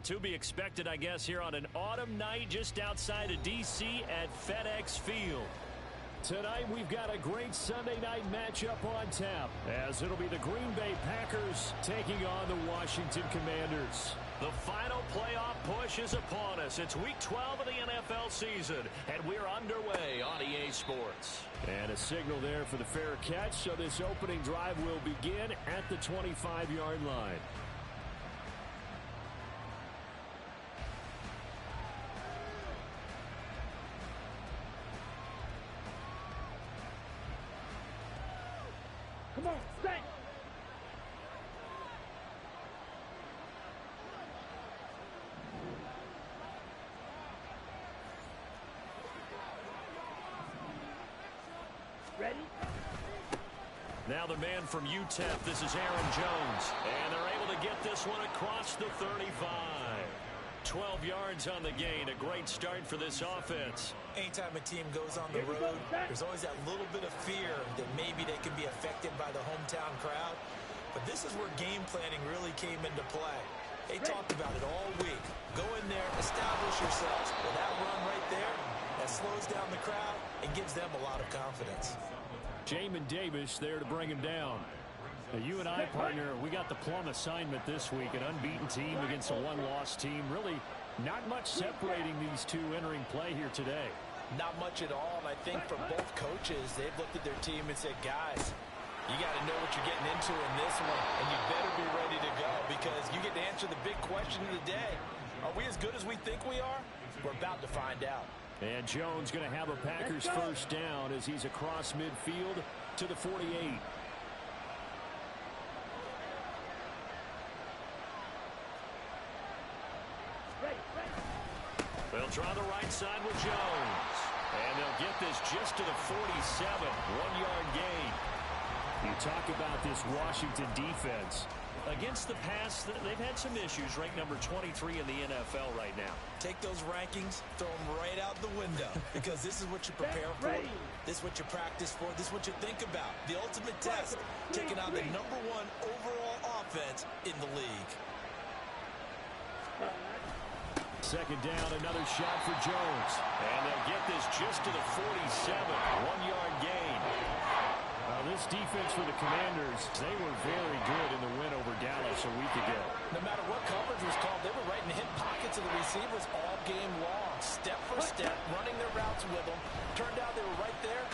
to be expected, I guess, here on an autumn night just outside of D.C. at FedEx Field. Tonight, we've got a great Sunday night matchup on tap, as it'll be the Green Bay Packers taking on the Washington Commanders. The final playoff push is upon us. It's Week 12 of the NFL season, and we're underway on EA Sports. And a signal there for the fair catch, so this opening drive will begin at the 25-yard line. Come on, stay! Ready? Now the man from UTEP, this is Aaron Jones. And they're able to get this one across the 35. 12 yards on the gain. A great start for this offense. Anytime a team goes on the road, there's always that little bit of fear that maybe they can be affected by the hometown crowd. But this is where game planning really came into play. They talked about it all week. Go in there, establish yourselves. Well, that run right there, that slows down the crowd and gives them a lot of confidence. Jamin Davis there to bring him down. Now, you and I, partner, we got the plum assignment this week. An unbeaten team against a one-loss team. Really not much separating these two entering play here today. Not much at all, and I think for both coaches, they've looked at their team and said, guys, you got to know what you're getting into in this one, and you better be ready to go because you get to answer the big question of the day. Are we as good as we think we are? We're about to find out. And Jones going to have a Packers first down as he's across midfield to the 48. They'll draw the right side with Jones. And they'll get this just to the 47. 1-yard gain. You talk about this Washington defense. Against the pass, they've had some issues. Ranked number 23 in the NFL right now. Take those rankings, throw them right out the window because this is what you prepare for. This is what you practice for. This is what you think about. The ultimate test, taking on the #1 overall offense in the league. Second down, another shot for Jones. And they'll get this just to the 47. 1-yard gain. This defense for the Commanders, they were very good in the win over Dallas a week ago. No matter what coverage was called, they were right in the hip pockets of the receivers all game long. Step for step, running their routes with them. Turned out they were right there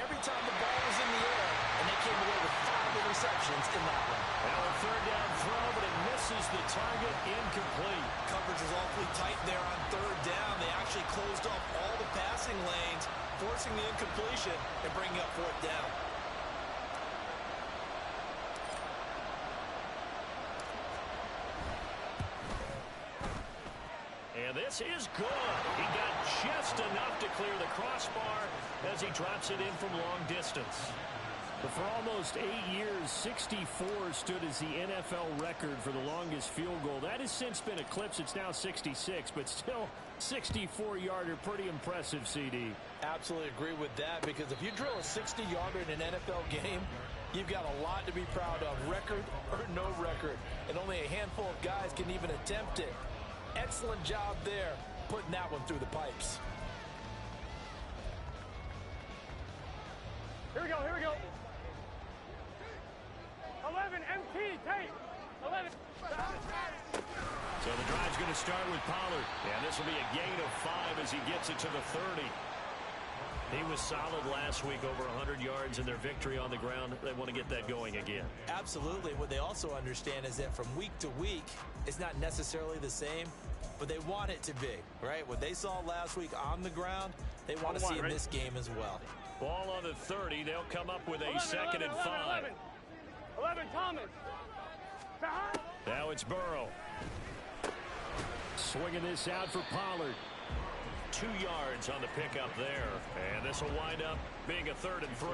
every time the ball was in the air, and they came away with 5 interceptions in that one. Now a third down throw, but it misses the target, incomplete. Coverage was awfully tight there on third down. They actually closed off all the passing lanes, forcing the incompletion and bringing up fourth down. And this is good. He got just enough to clear the crossbar as he drops it in from long distance. But for almost 8 years, 64 stood as the NFL record for the longest field goal. That has since been eclipsed. It's now 66, but still 64-yarder. Pretty impressive, CD. Absolutely agree with that because if you drill a 60-yarder in an NFL game, you've got a lot to be proud of, record or no record. And only a handful of guys can even attempt it. Excellent job there, putting that one through the pipes. Here we go, here we go. 11, MT, tape. 11. So the drive's going to start with Pollard. And this will be a gain of 5 as he gets it to the 30. He was solid last week, over 100 yards in their victory on the ground. They want to get that going again. Absolutely. What they also understand is that from week to week, it's not necessarily the same, but they want it to be, right? What they saw last week on the ground, they want to see in this game as well. Ball on the 30. They'll come up with a 11, second 11, and 5. 11, Thomas. Now it's Burrow. Swinging this out for Pollard. 2 yards on the pickup there. And this will wind up being a 3rd and 3.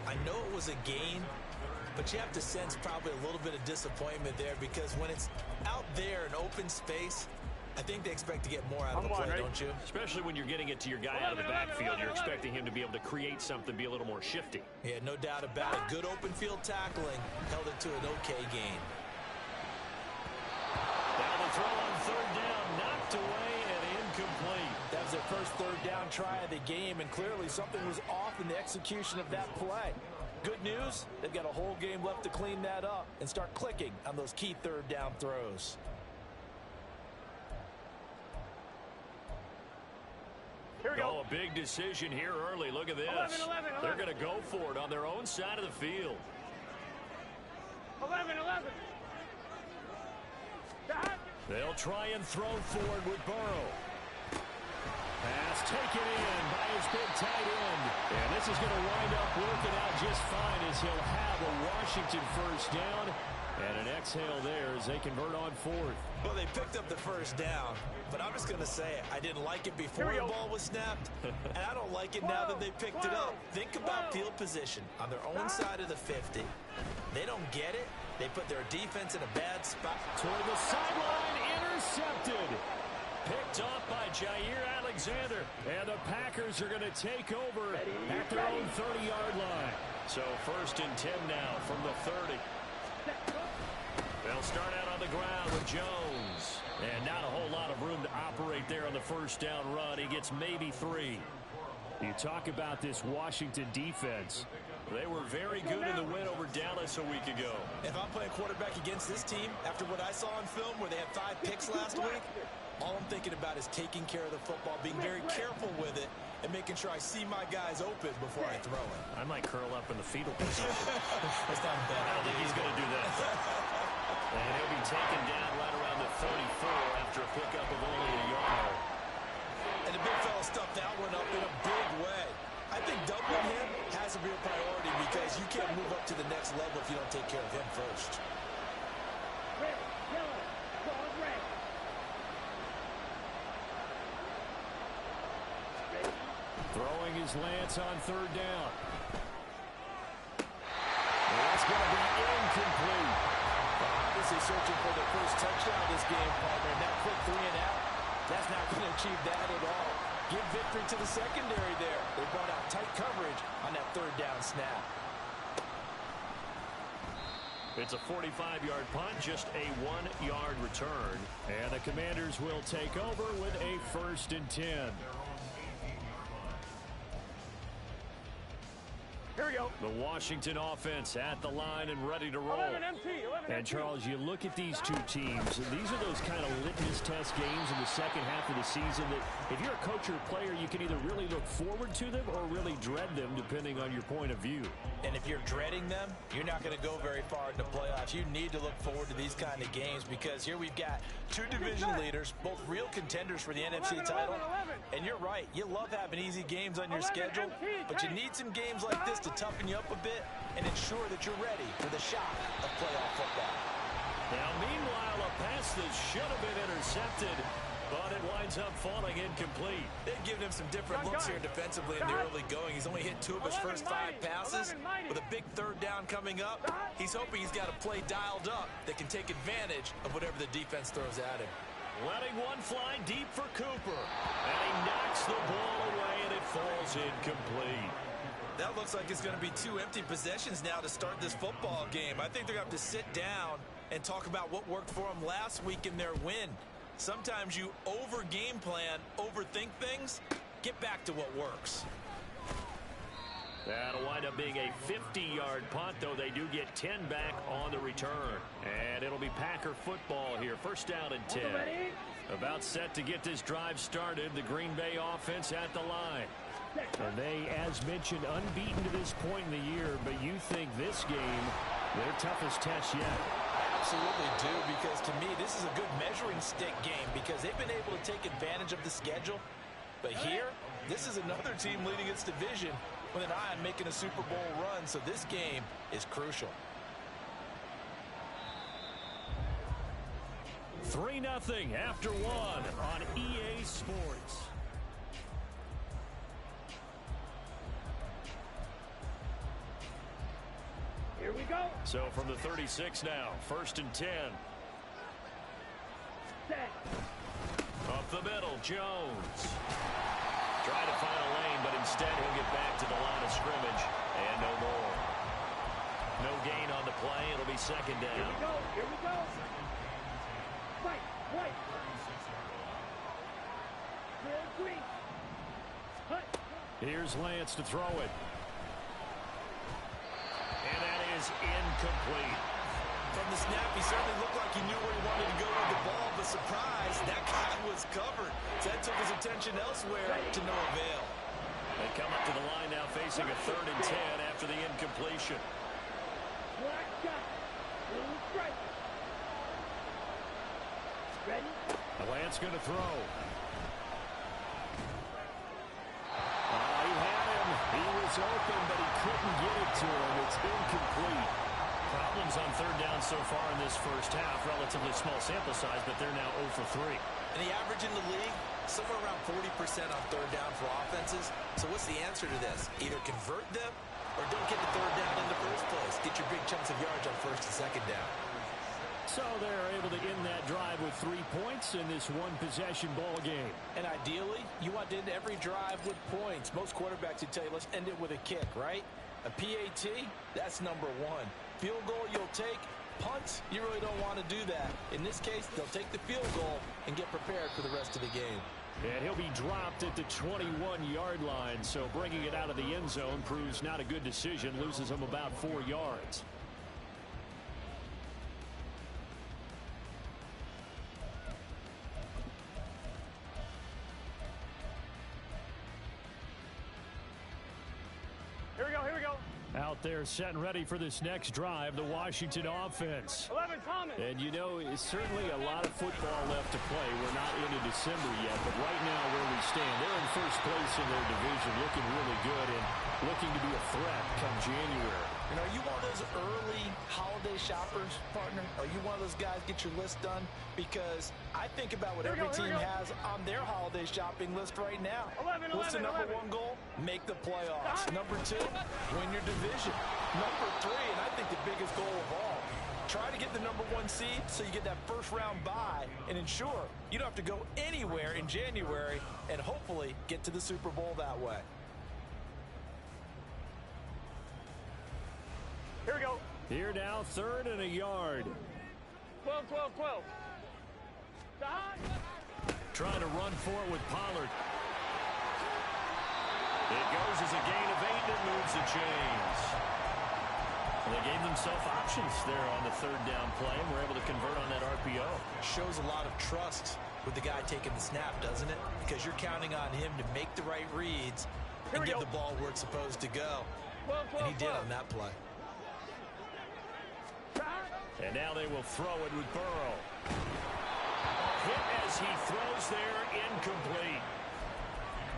I know it was a gain, but you have to sense probably a little bit of disappointment there because when it's out there in open space, I think they expect to get more out of the play, don't you? Especially when you're getting it to your guy out of the backfield. You're expecting him to be able to create something, be a little more shifty. Yeah, no doubt about it. Good open field tackling held it to an okay gain. Now the throw on 3rd down. down try of the game, and clearly something was off in the execution of that play. Good news, they've got a whole game left to clean that up and start clicking on those key third down throws. Here we go. Oh, a big decision here early. Look at this. 11. They're going to go for it on their own side of the field. 11. They'll try and throw forward with Burrow. Pass taken in by his big tight end. And this is going to wind up working out just fine as he'll have a Washington first down. And an exhale there as they convert on fourth. Well, they picked up the first down, but I'm just going to say it. I didn't like it before the ball was snapped, and I don't like it now that they picked it up. Think about field position on their own side of the 50. They don't get it. They put their defense in a bad spot. Toward the sideline, intercepted. Picked off by Jair Alexander. And the Packers are going to take over at their own 30-yard line. So 1st and 10 now from the 30. They'll start out on the ground with Jones. And not a whole lot of room to operate there on the first down run. He gets maybe 3. You talk about this Washington defense. They were very good in the win over Dallas a week ago. If I'm playing quarterback against this team, after what I saw on film where they had 5 picks last week, all I'm thinking about is taking care of the football, being very careful with it, and making sure I see my guys open before I throw it. I might curl up in the fetal position. That's not bad. I don't think he's going to do that. And he'll be taken down right around the 34 after a pickup of only a yard. And the big fella stuffed that one up in a big way. I think doubling him has a real priority because you can't move up to the next level if you don't take care of him first. Throwing his Lance on 3rd down. That's going to be incomplete. Obviously searching for their first touchdown this game, partner. And that quick 3 and out, that's not going to achieve that at all. Give victory to the secondary there. They brought out tight coverage on that 3rd down snap. It's a 45-yard punt, just a 1-yard return. And the Commanders will take over with a 1st and 10. Here we go. The Washington offense at the line and ready to roll. 11 MT. And, Charles, you look at these two teams, and these are those kind of litmus test games in the second half of the season that if you're a coach or a player, you can either really look forward to them or really dread them, depending on your point of view. And if you're dreading them, you're not going to go very far in the playoffs. You need to look forward to these kind of games because here we've got 2 division leaders, both real contenders for the NFC title. And you're right, you love having easy games on your schedule, but you need some games like this to toughen you up a bit and ensure that you're ready for the shock of playoff football. Now, meanwhile, a pass that should have been intercepted, but it winds up falling incomplete. They've given him some different looks here defensively in the early going. He's only hit 2 of his first 5 passes. With a big 3rd down coming up, he's hoping he's got a play dialed up that can take advantage of whatever the defense throws at him. Letting one fly deep for Cooper. And he knocks the ball away, and it falls incomplete. That looks like it's going to be 2 empty possessions now to start this football game. I think they're going to have to sit down and talk about what worked for them last week in their win. Sometimes you over-game plan, overthink things. Get back to what works. That'll wind up being a 50-yard punt, though they do get 10 back on the return. And it'll be Packer football here. 1st down and 10. About set to get this drive started. The Green Bay offense at the line. And they, as mentioned, unbeaten to this point in the year, but you think this game, their toughest test yet. I absolutely do, because to me, this is a good measuring stick game because they've been able to take advantage of the schedule. But here, this is another team leading its division with an eye on making a Super Bowl run, so this game is crucial. 3-0 after 1 on EA Sports. Here we go. So from the 36 now, 1st and 10. Set. Up the middle, Jones. Trying to find a lane, but instead he'll get back to the line of scrimmage. And no more. No gain on the play. It'll be 2nd down. Here we go. Here we go. Fight. White. Green. Here's Lance to throw it. And that is incomplete. From the snap, he certainly looked like he knew where he wanted to go with the ball, but surprise, that guy was covered. So that took his attention elsewhere to no avail. They come up to the line now facing a 3rd and 10 after the incompletion. Lance going to throw. He had him. He was open, but he couldn't get it to him. It's incomplete. Problems on 3rd down so far in this first half. Relatively small sample size, but they're now 0 for 3. And the average in the league, somewhere around 40% on 3rd down for offenses. So what's the answer to this? Either convert them or don't get the 3rd down in the first place. Get your big chunks of yards on 1st and 2nd down. So they're able to end that drive with 3 points in this one-possession ball game. And ideally, you want to end every drive with points. Most quarterbacks would tell you, let's end it with a kick, right? A PAT, that's number 1. Field goal you'll take. Punts, you really don't want to do that. In this case, they'll take the field goal and get prepared for the rest of the game. And he'll be dropped at the 21-yard line, so bringing it out of the end zone proves not a good decision. Loses him about 4 yards. Here we go. Out there set and ready for this next drive, the Washington offense. 11 Thomas. And you know, it's certainly a lot of football left to play. We're not into December yet, but right now where we stand, they're in first place in their division, looking really good and looking to be a threat come January. And are you one of those early holiday shoppers, partner? Are you one of those guys get your list done? Because I think about what every team has on their holiday shopping list right now. 11, What's the number 1 goal? Make the playoffs. Number 2, win your division. Number 3, and I think the biggest goal of all, try to get the number 1 seed so you get that first round bye and ensure you don't have to go anywhere in January and hopefully get to the Super Bowl that way. Here we go. Here now, 3rd and a yard. 12. Trying to run for it with Pollard. It goes as a gain of 8 and moves the chains. They gave themselves options there on the 3rd down play and were able to convert on that RPO. Shows a lot of trust with the guy taking the snap, doesn't it? Because you're counting on him to make the right reads and get the ball where it's supposed to go. And he did on that play. And now they will throw it with Burrow. Hit as he throws there, incomplete.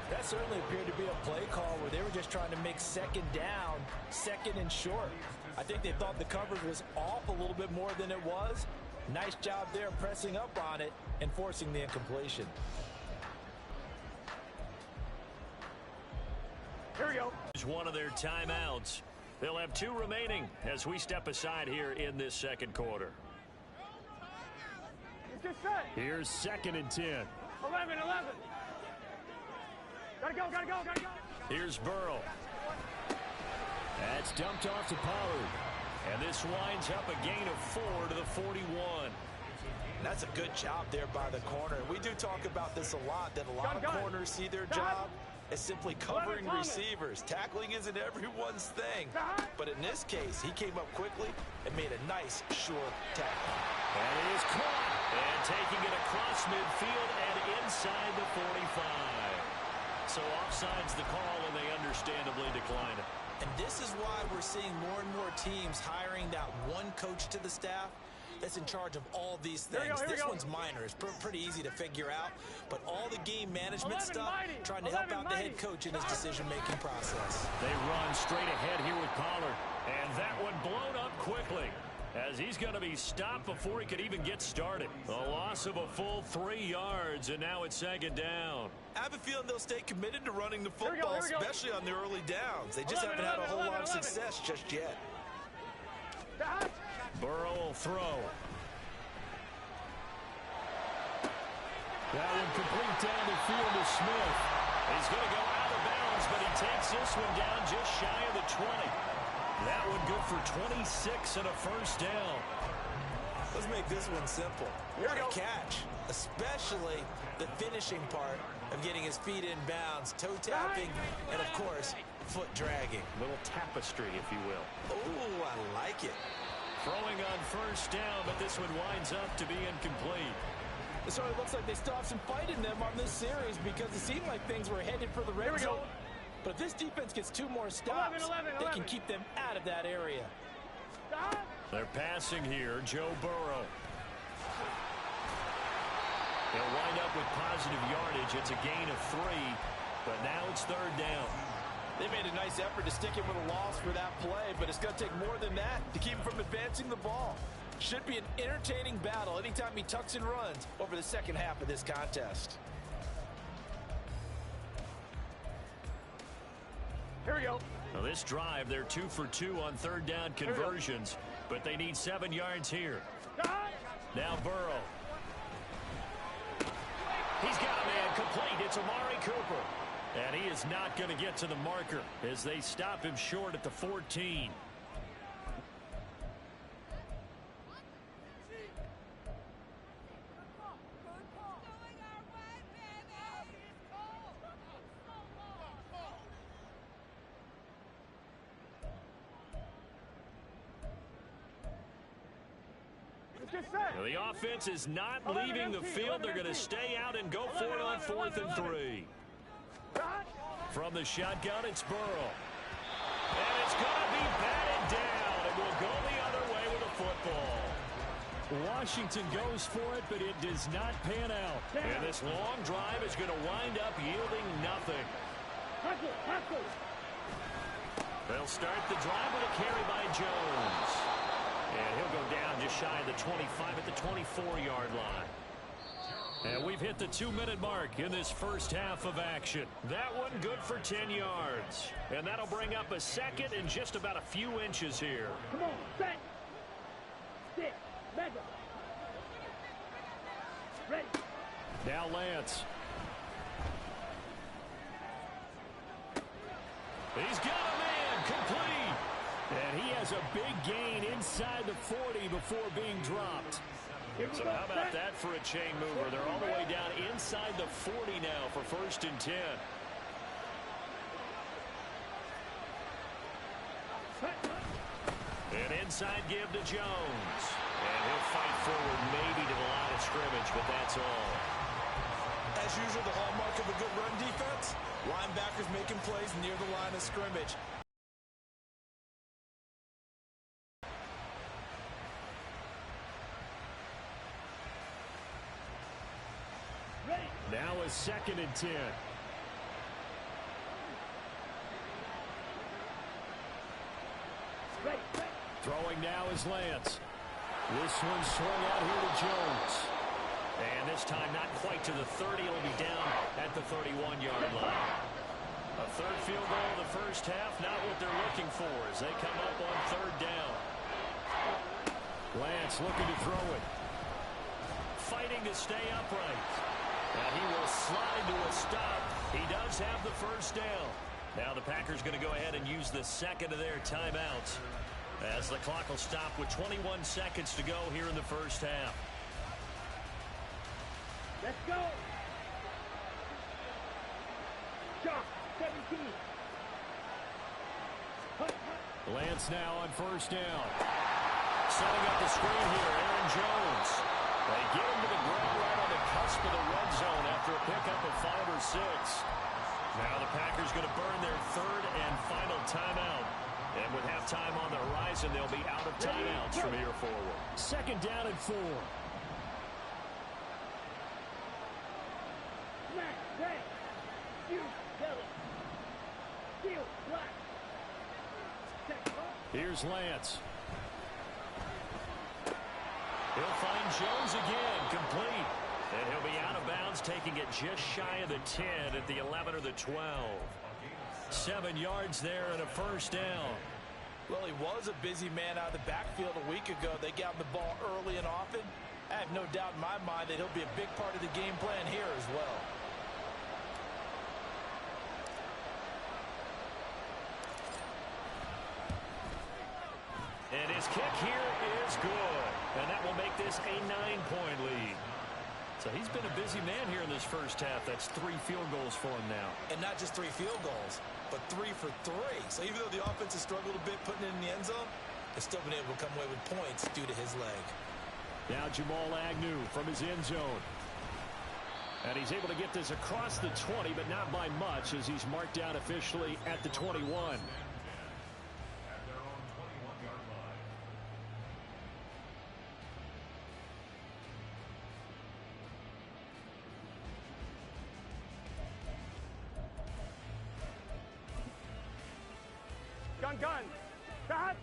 That certainly appeared to be a play call where they were just trying to make 2nd down, 2nd and short. I think they thought the coverage was off a little bit more than it was. Nice job there pressing up on it and forcing the incompletion. Here we go. It's one of their timeouts. They'll have 2 remaining as we step aside here in this 2nd quarter. It's set. Here's 2nd and 10. 11. Gotta go. Here's Burrow. That's dumped off to Pollard. And this winds up a gain of 4 to the 41. That's a good job there by the corner. We do talk about this a lot, that a lot of corners see their job as simply covering receivers. Tackling isn't everyone's thing. But in this case, he came up quickly and made a nice, short tackle. And it is caught. And taking it across midfield and inside the 45. So offside's the call, and they understandably decline it. And this is why we're seeing more and more teams hiring that one coach to the staff that's in charge of all these things. This one's minor. It's pretty easy to figure out. But all the game management stuff, trying to help out the head coach in his decision-making process. They run straight ahead here with Pollard. And that one blown up quickly, as he's going to be stopped before he could even get started. A loss of a full 3 yards, and now it's 2nd down. I have a feeling they'll stay committed to running the football, especially on the early downs. They just haven't had a whole lot of success just yet. Burrow will throw. That one complete down the field to Smith. He's going to go out of bounds, but he takes this one down just shy of the 20. That one good for 26 and a 1st down. Let's make this one simple. What a catch, especially the finishing part of getting his feet in bounds, toe tapping, and of course, foot dragging. Little tapestry, if you will. Ooh, I like it. Throwing on first down, but this one winds up to be incomplete. It sort of looks like they still have some fight in them on this series because it seemed like things were headed for the red zone. But if this defense gets 2 more stops, they can keep them out of that area. They're passing here, Joe Burrow. He'll wind up with positive yardage. It's a gain of 3, but now it's 3rd down. They made a nice effort to stick him with a loss for that play, but it's going to take more than that to keep him from advancing the ball. Should be an entertaining battle anytime he tucks and runs over the second half of this contest. Here we go. Now this drive, they're 2 for 2 on 3rd down conversions, but they need 7 yards here. Now Burrow. He's got a man complete. It's Amari Cooper. And he is not going to get to the marker as they stop him short at the 14. Now the offense is not leaving the field. They're going to stay out and go for it on 4th and 3. From the shotgun, it's Burrow. And it's going to be batted down. It will go the other way with a football. Washington goes for it, but it does not pan out. And this long drive is going to wind up yielding nothing. They'll start the drive with a carry by Jones. And he'll go down just shy of the 25 at the 24-yard line. And we've hit the 2-minute mark in this first half of action. That one good for 10 yards. And that'll bring up a second and just about a few inches here. Come on, set. Stick. Mega. Ready. Now Lance. He's got a man complete. And he has a big gain inside the 40 before being dropped. So how about that for a chain mover? They're all the way down inside the 40 now for 1st and 10. An inside give to Jones. And he'll fight forward maybe to the line of scrimmage, but that's all. As usual, the hallmark of a good run defense, linebackers making plays near the line of scrimmage. Now a 2nd and 10. Throwing now is Lance. This one swung out here to Jones. And this time not quite to the 30. It'll be down at the 31-yard line. A 3rd field goal in the first half, not what they're looking for as they come up on 3rd down. Lance looking to throw it. Fighting to stay upright. And he will slide to a stop. He does have the 1st down. Now the Packers going to go ahead and use the 2nd of their timeouts as the clock will stop with 21 seconds to go here in the first half. Let's go. Shot 17. Lance now on 1st down. Setting up the screen here, Aaron Jones. They get him to the ground right on the cusp of the red zone after a pickup of 5 or 6. Now the Packers going to burn their 3rd and final timeout. And with halftime on the horizon, they'll be out of timeouts from here forward. 2nd down and 4. Red, you, yellow, steel, black. Here's Lance. He'll find Jones again, complete. And he'll be out of bounds, taking it just shy of the 10 at the 11 or the 12. 7 yards there and a 1st down. Well, he was a busy man out of the backfield a week ago. They got him the ball early and often. I have no doubt in my mind that he'll be a big part of the game plan here as well. And his kick here is good. And that will make this a 9-point lead. So he's been a busy man here in this first half. That's 3 field goals for him now. And not just 3 field goals, but 3 for 3. So even though the offense has struggled a bit putting it in the end zone, they've still been able to come away with points due to his leg. Now Jamal Agnew from his end zone. And he's able to get this across the 20, but not by much as he's marked down officially at the 21. Gun. Stop.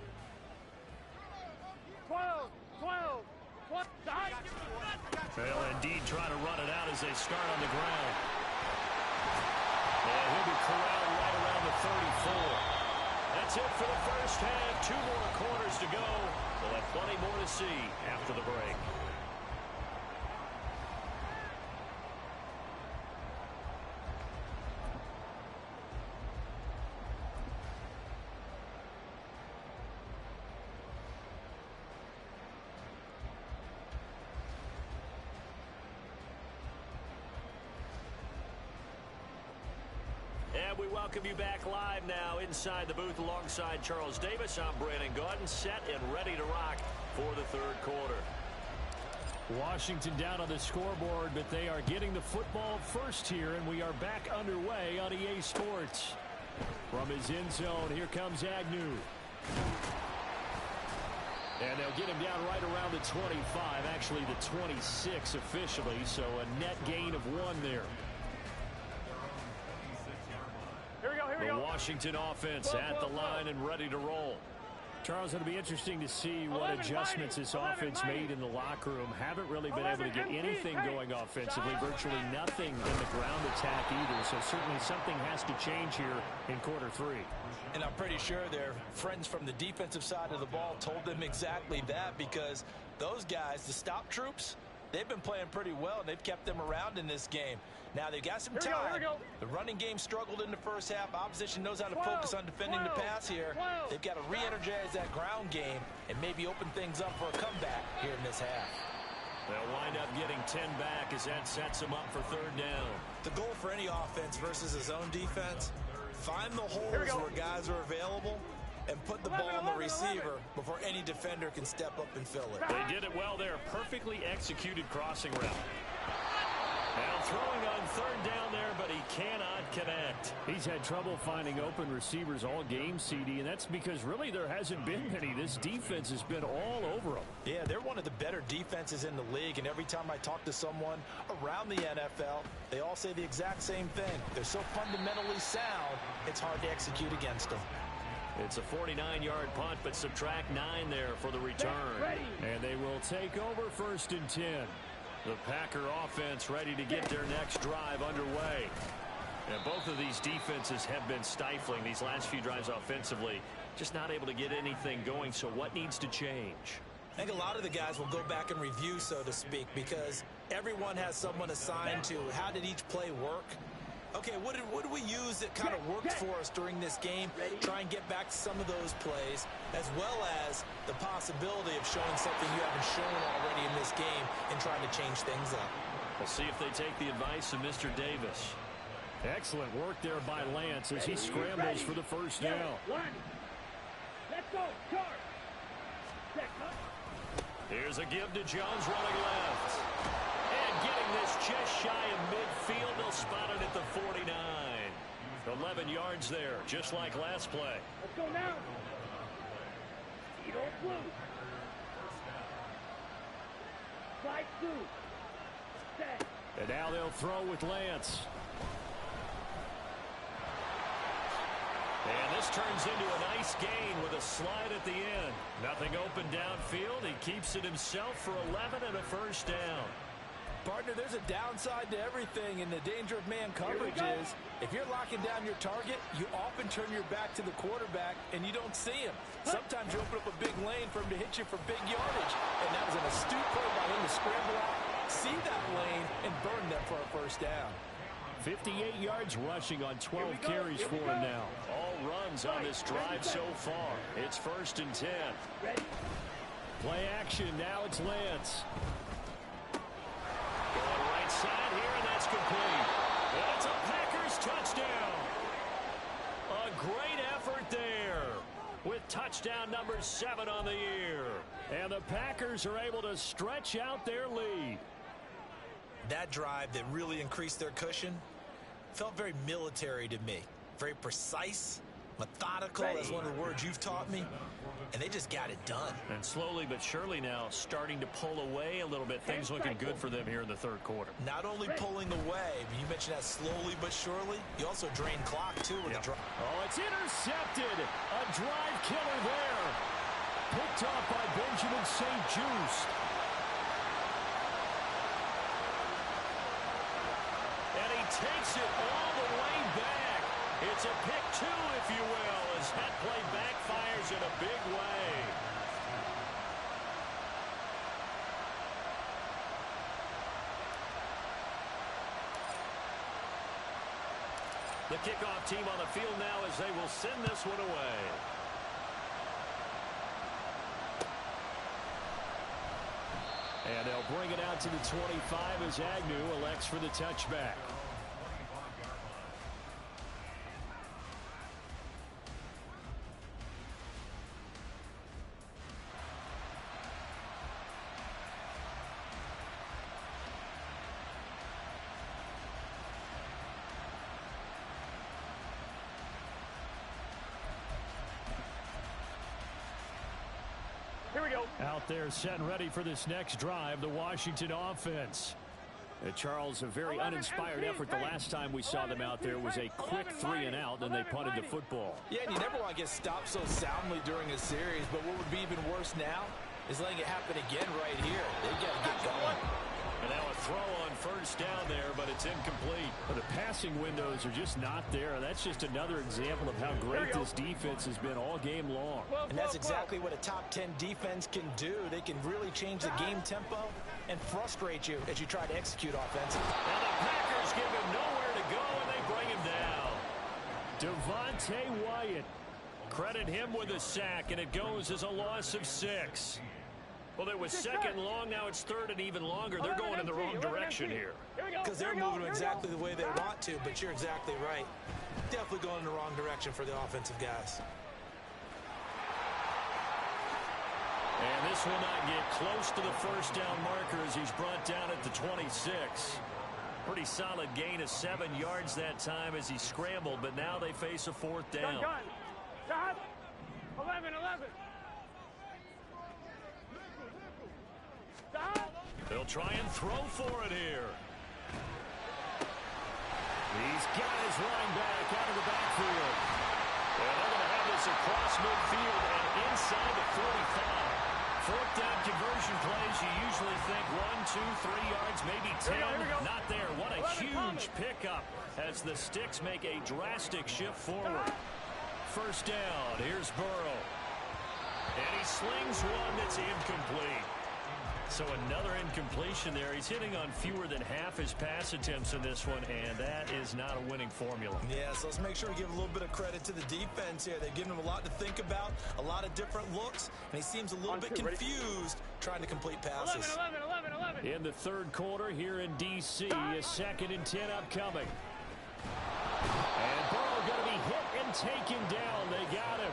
12. Stop. They'll indeed try to run it out as they start on the ground. And he'll be corralled right around the 34. That's it for the first half. 2 more quarters to go. We'll have plenty more to see after the break. And we welcome you back live now inside the booth alongside Charles Davis. I'm Brandon Gaudin, set and ready to rock for the third quarter. Washington down on the scoreboard, but they are getting the football first here, and we are back underway on EA Sports. From his end zone, here comes Agnew. And they'll get him down right around the 25, actually the 26 officially, so a net gain of 1 there. Here we The go. Washington offense at the line and ready to roll. Charles, it'll be interesting to see what adjustments this offense made in the locker room. Haven't really been able to get anything going offensively, virtually nothing in the ground attack either. So certainly something has to change here in quarter 3. And I'm pretty sure their friends from the defensive side of the ball told them exactly that, because those guys, the stop troops, they've been playing pretty well, and they've kept them around in this game. Now, they've got some time. Here we go. The running game struggled in the first half. Opposition knows how to focus on defending the pass here. They've got to re-energize that ground game and maybe open things up for a comeback here in this half. They'll wind up getting 10 back as that sets them up for third down. The goal for any offense versus a zone defense, find the holes where guys are available and put the ball on the receiver before any defender can step up and fill it. They did it well there. Perfectly executed crossing route. Now throwing on third down there, but he cannot connect. He's had trouble finding open receivers all game, CD, and that's because really there hasn't been many. This defense has been all over them. Yeah, they're one of the better defenses in the league, and every time I talk to someone around the NFL, they all say the exact same thing. They're so fundamentally sound, it's hard to execute against them. It's a 49-yard punt, but subtract 9 there for the return. And they will take over 1st and 10. The Packer offense ready to get their next drive underway. And both of these defenses have been stifling these last few drives offensively. Just not able to get anything going, so what needs to change? I think a lot of the guys will go back and review, so to speak, because everyone has someone assigned to how did each play work. Okay, what did we use that kind of worked for us during this game? Try and get back to some of those plays, as well as the possibility of showing something you haven't shown already in this game and trying to change things up. We'll see if they take the advice of Mr. Davis. Excellent work there by Lance as he scrambles for the first down. Let's go, charge. Here's a give to Jones running left. And getting this just shy of midfield, they'll spot it at the 49. 11 yards there, just like last play. Let's go now. Edo blue. Slide through. Set. And now they'll throw with Lance. And this turns into a nice gain with a slide at the end. Nothing open downfield. He keeps it himself for 11 and a first down. Partner, there's a downside to everything, and the danger of man coverage is if you're locking down your target, you often turn your back to the quarterback, and you don't see him. Sometimes you open up a big lane for him to hit you for big yardage, and that was an astute play by him to scramble out, see that lane, and burn them for a first down. 58 yards rushing on 12 carries for him now. All runs on this drive so far. It's 1st and 10. Ready? Play action. Now it's Lance. Going right side here, and that's complete. And it's a Packers touchdown. A great effort there with touchdown number 7 on the year. And the Packers are able to stretch out their lead. That drive that really increased their cushion felt very military to me. Very precise, methodical. That's one of the words you've taught me. And they just got it done. And slowly but surely now starting to pull away a little bit. Things looking good for them here in the third quarter. Not only pulling away, but you mentioned that slowly but surely. You also drain clock, too, with the drive. Oh, it's intercepted. A drive killer there. Picked off by Benjamin St-Juste. And he takes it all the way back. It's a pick 2, if you will, as that play backfires in a big way. The kickoff team on the field now as they will send this one away. And they'll bring it out to the 25 as Agnew elects for the touchback. Here we go. Out there set and ready for this next drive, the Washington offense. Charles, a very uninspired effort the last time we saw them out there was a quick 3-and-out, then they punted the football. Yeah, and you never want to get stopped so soundly during a series, but what would be even worse now is letting it happen again right here. They got to get going. And now a throw on first down there, but it's incomplete. But the passing windows are just not there. That's just another example of how great this defense has been all game long. And that's exactly what a top 10 defense can do. They can really change the game tempo and frustrate you as you try to execute offensively. And the Packers give him nowhere to go, and they bring him down. Devontae Wyatt. Credit him with a sack, and it goes as a loss of 6. Well, it was second long. Now it's third and even longer. They're going in the wrong direction here. Because they're moving them exactly the way they want to, but you're exactly right. Definitely going in the wrong direction for the offensive guys. And this will not get close to the first down marker as he's brought down at the 26. Pretty solid gain of 7 yards that time as he scrambled, but now they face a 4th down. Stop. 11. They'll try and throw for it here. He's got his line back out of the backfield. And they're going to have this across midfield and inside the 45. 4th down conversion plays, you usually think 1, 2, 3 yards, maybe 10. Not there. What a huge pickup as the Sticks make a drastic shift forward. First down. Here's Burrow. And he slings one that's incomplete. So another incompletion there. He's hitting on fewer than half his pass attempts in this one, and that is not a winning formula. Yeah, so let's make sure we give a little bit of credit to the defense here. They've given him a lot to think about, a lot of different looks, and he seems a little bit confused trying to complete passes. 11. In the third quarter here in D.C., a 2nd and 10 upcoming. And Burrow going to be hit and taken down. They got him.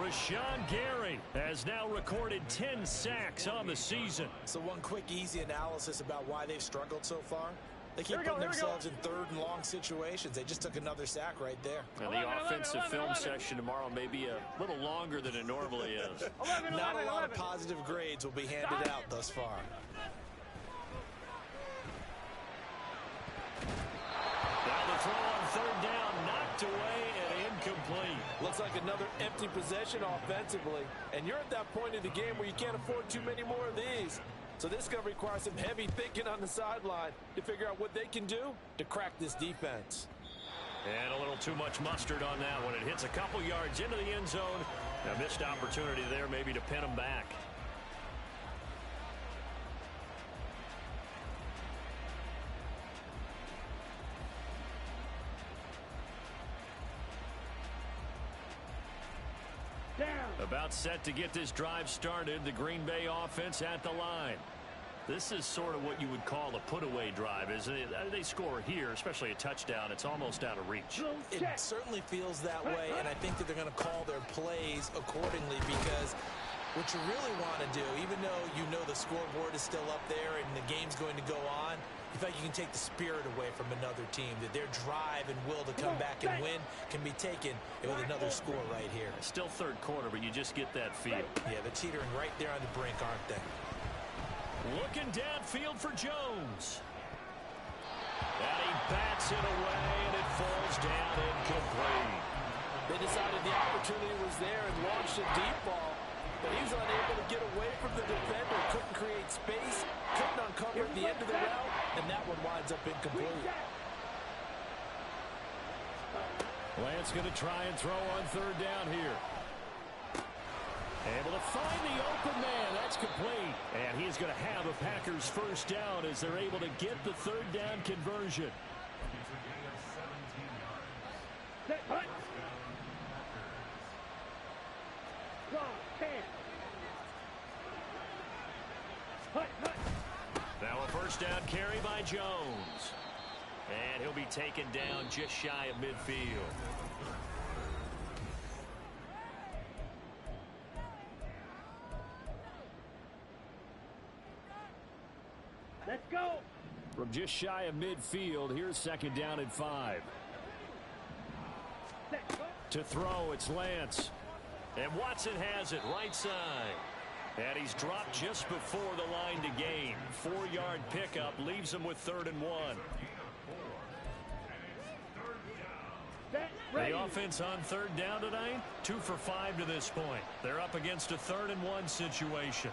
Rashawn Gary has now recorded 10 sacks on the season. So one quick, easy analysis about why they've struggled so far. They keep putting themselves in 3rd and long situations. They just took another sack right there. And the offensive film session tomorrow may be a little longer than it normally is. Not a lot of positive grades will be handed out thus far. Now the throw on 3rd down, knocked away and incomplete. Looks like another empty possession offensively. And you're at that point in the game where you can't afford too many more of these. So this is going to require some heavy thinking on the sideline to figure out what they can do to crack this defense. And a little too much mustard on that one. It hits a couple yards into the end zone. A missed opportunity there maybe to pin them back. About set to get this drive started. The Green Bay offense at the line. This is sort of what you would call a put-away drive, isn't it? They score here, especially a touchdown. It's almost out of reach. It certainly feels that way, and I think that they're going to call their plays accordingly because what you really want to do, even though you know the scoreboard is still up there and the game's going to go on, you feel like you can take the spirit away from another team, that their drive and will to come back and win can be taken with another score right here. Still third quarter, but you just get that feel. Yeah, they're teetering right there on the brink, aren't they? Looking downfield for Jones. And he bats it away, and it falls down incomplete. They decided the opportunity was there and launched a deep ball, but he was unable to get away from the defender, couldn't create space, couldn't uncover at the end of the route, and that one winds up incomplete. Lance going to try and throw on third down here. Able to find the open man. That's complete. And he's going to have a Packers first down as they're able to get the third down conversion. Now a first down carry by Jones. And he'll be taken down just shy of midfield. Let's go. From just shy of midfield, here's second down and 5. To throw, it's Lance. And Watson has it right side. And he's dropped just before the line to gain. 4-yard pickup leaves him with 3rd and 1. The offense on third down tonight, 2 for 5 to this point. They're up against a 3rd and 1 situation.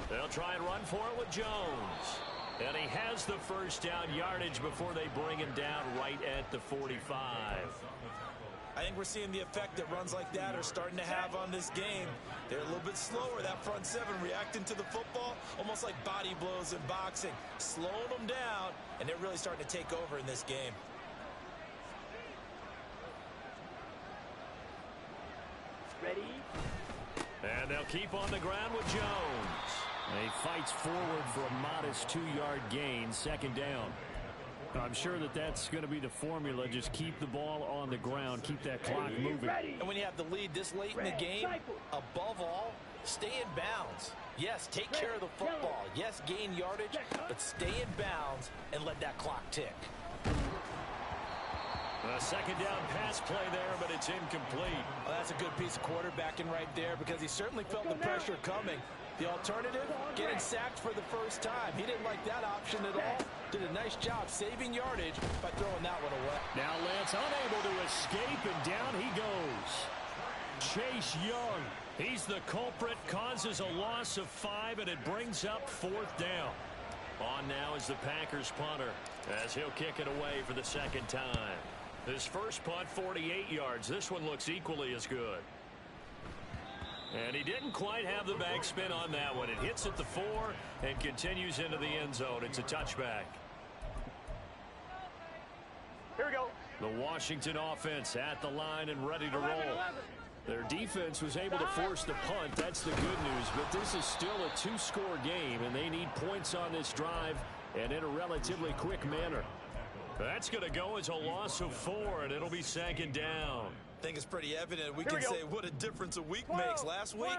They'll try and run for it with Jones. And he has the first down yardage before they bring him down right at the 45. I think we're seeing the effect that runs like that are starting to have on this game. They're a little bit slower, that front seven, reacting to the football, almost like body blows in boxing, slowing them down, and they're really starting to take over in this game. Ready? And they'll keep on the ground with Jones. He fights forward for a modest 2-yard gain, second down. I'm sure that that's going to be the formula. Just keep the ball on the ground, keep that clock moving. And when you have the lead this late in the game, above all, stay in bounds. Yes, take care of the football. Yes, gain yardage, but stay in bounds and let that clock tick. A second down pass play there, but it's incomplete. Well, that's a good piece of quarterbacking right there because he certainly felt the pressure coming. The alternative, getting sacked for the first time. He didn't like that option at all. Did a nice job saving yardage by throwing that one away. Now Lance unable to escape, and down he goes. Chase Young. He's the culprit, causes a loss of 5, and it brings up 4th down. On now is the Packers punter as he'll kick it away for the second time. His first punt, 48 yards. This one looks equally as good. And he didn't quite have the backspin on that one. It hits at the 4 and continues into the end zone. It's a touchback. Here we go. The Washington offense at the line and ready to roll. 11. Their defense was able to force the punt. That's the good news. But this is still a 2-score game, and they need points on this drive and in a relatively quick manner. That's going to go as a loss of 4, and it'll be second down. I think it's pretty evident. We can say what a difference a week makes. Last week,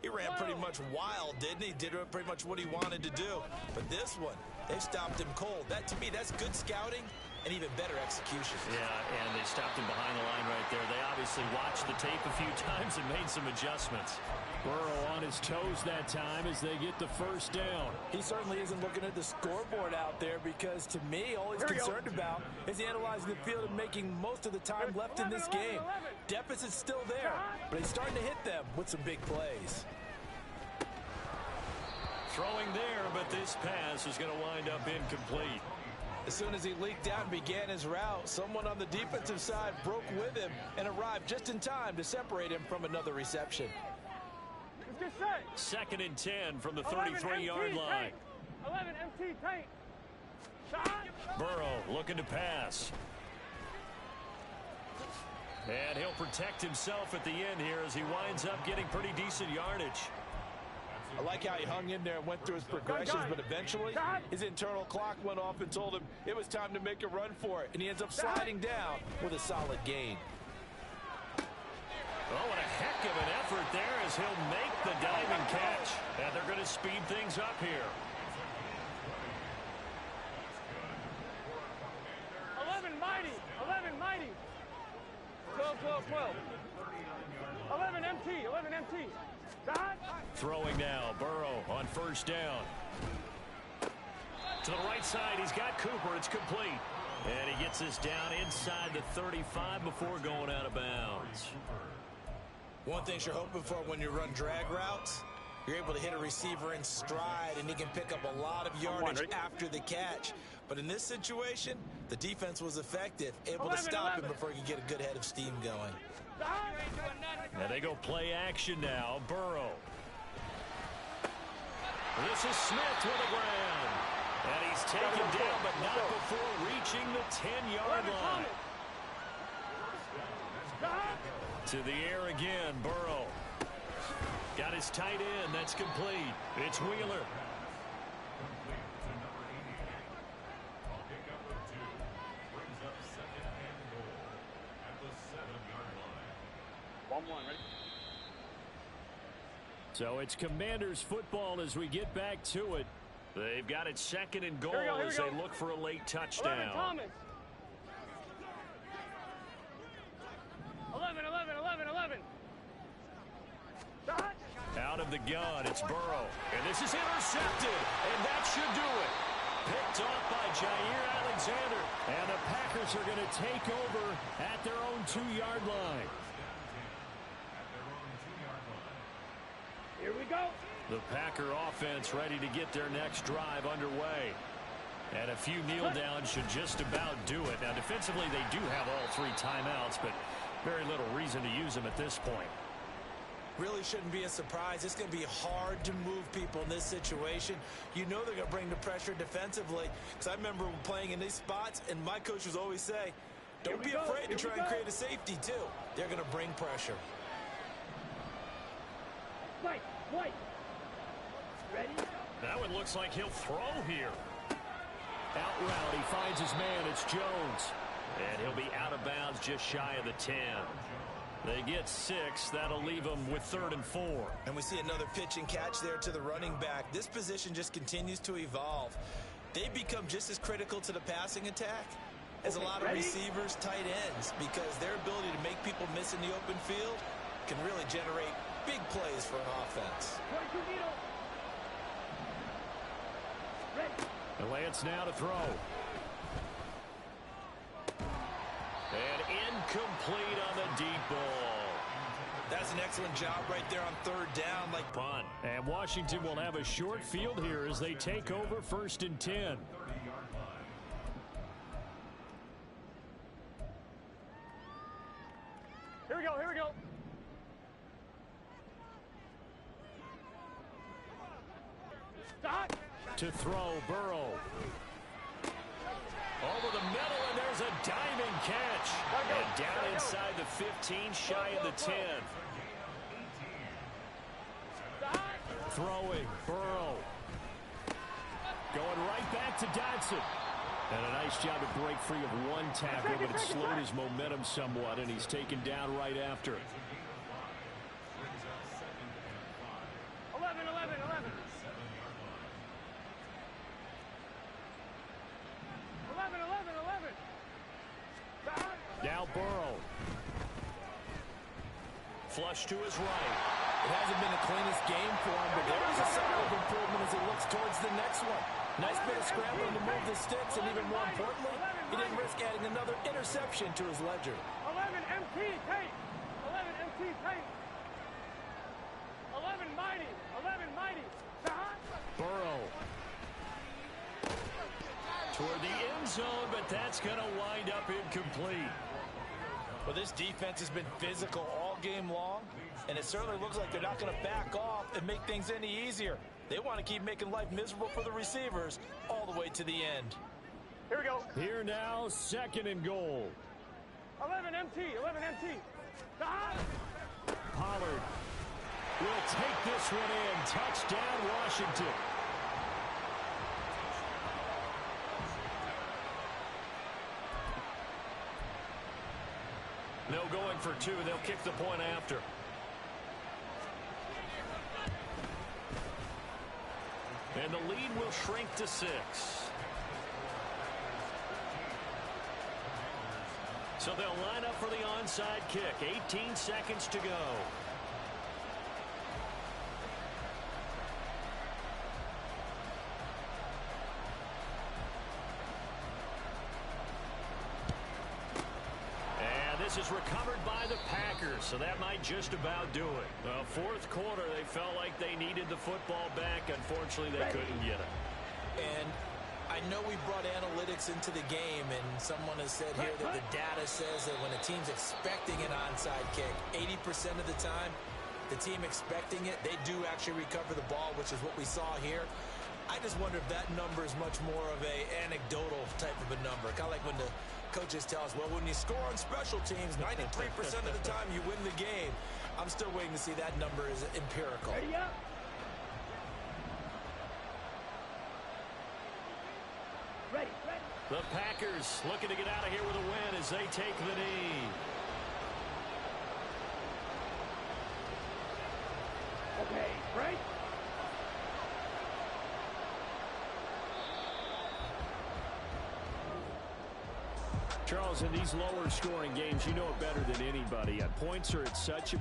he ran pretty much wild, didn't he? Did pretty much what he wanted to do. But this one, they stopped him cold. That, to me, that's good scouting and even better execution. Yeah, and they stopped him behind the line right there. They obviously watched the tape a few times and made some adjustments. Burrow on his toes that time as they get the first down. He certainly isn't looking at the scoreboard out there because, to me, all he's concerned about is analyzing the field and making most of the time left in this game. Deficit's still there, but he's starting to hit them with some big plays. Throwing there, but this pass is going to wind up incomplete. As soon as he leaked out and began his route, someone on the defensive side broke with him and arrived just in time to separate him from another reception. Second and 10 from the 33-yard line. 11 MT tank. Burrow looking to pass. And he'll protect himself at the end here as he winds up getting pretty decent yardage. I like how he hung in there and went through his progressions, but eventually his internal clock went off and told him it was time to make a run for it, and he ends up sliding down with a solid gain. Oh, what a heck of an effort there as he'll make the diving catch. And they're going to speed things up here. 11 mighty. 11 mighty. 12, 12, 12. 11 MT. 11 MT. Dot. Throwing now, Burrow on first down. To the right side, he's got Cooper. It's complete. And he gets this down inside the 35 before going out of bounds. One thing you're hoping for when you run drag routes, you're able to hit a receiver in stride, and he can pick up a lot of yardage after the catch. But in this situation, the defense was effective, able to stop him before he could get a good head of steam going. And they go play action now. Burrow. This is Smith with the ground. And he's taken down, but not before reaching the 10-yard line. To the air again, Burrow. Got his tight end. That's complete. It's Wheeler. So it's Commanders football as we get back to it. They've got it second and goal as they look for a late touchdown. 11. Out of the gun, it's Burrow. And this is intercepted, and that should do it. Picked off by Jair Alexander. And the Packers are going to take over at their own 2-yard line. Here we go. The Packer offense ready to get their next drive underway. And a few kneel downs should just about do it. Now, defensively, they do have all 3 timeouts, but very little reason to use them at this point. Really shouldn't be a surprise. It's going to be hard to move people in this situation. You know they're going to bring the pressure defensively. Because I remember playing in these spots, and my coach would always say, don't be afraid to try and create a safety, too. They're going to bring pressure. White. Ready? That one looks like he'll throw here. Out route, he finds his man. It's Jones. And he'll be out of bounds just shy of the 10. They get 6. That'll leave them with 3rd and 4. And we see another pitch and catch there to the running back. This position just continues to evolve. They become just as critical to the passing attack as a lot of receivers, tight ends, because their ability to make people miss in the open field can really generate big plays for an offense. And Lance now to throw. And incomplete on the deep ball. That's an excellent job right there on 3rd down. Like punt. And Washington will have a short field here as they take over 1st and 10. Here we go. Stop. To throw, Burrow. Over the middle, and there's a diving catch. And down inside the 15, shy of the 10. Throwing, Burrow. Going right back to Dodson. And a nice job to break free of one tackle, but it slowed his momentum somewhat, and he's taken down right after. 11. Now Burrow. Flush to his right. It hasn't been the cleanest game for him, but there is a sign of improvement as he looks towards the next one. Nice bit of scrambling to move the sticks, and even more importantly, he didn't risk adding another interception to his ledger. 11 MT tape. 11 MT tape. 11 mighty. Burrow. Toward the end zone, but that's going to wind up incomplete. Well, this defense has been physical all game long, and it certainly looks like they're not going to back off and make things any easier. They want to keep making life miserable for the receivers all the way to the end. Here we go. Here now, 2nd and goal. 11 MT, 11 MT. Stop. Pollard will take this one in. Touchdown, Washington. No going for two. They'll kick the point after. And the lead will shrink to 6. So they'll line up for the onside kick. 18 seconds to go. This is recovered by the Packers, so that might just about do it. Well, fourth quarter, they felt like they needed the football back. Unfortunately, they couldn't get it. And I know we brought analytics into the game, and someone has said here that the data says that when a team's expecting an onside kick, 80% of the time, the team expecting it, they do actually recover the ball, which is what we saw here. I just wonder if that number is much more of a anecdotal type of a number. Kind of like when the coaches tell us, well, when you score on special teams, 93% of the time you win the game. I'm still waiting to see that number is empirical. Ready up. Ready. The Packers looking to get out of here with a win as they take the knee. Okay, right. Charles, in these lower scoring games, you know it better than anybody. Points are at such a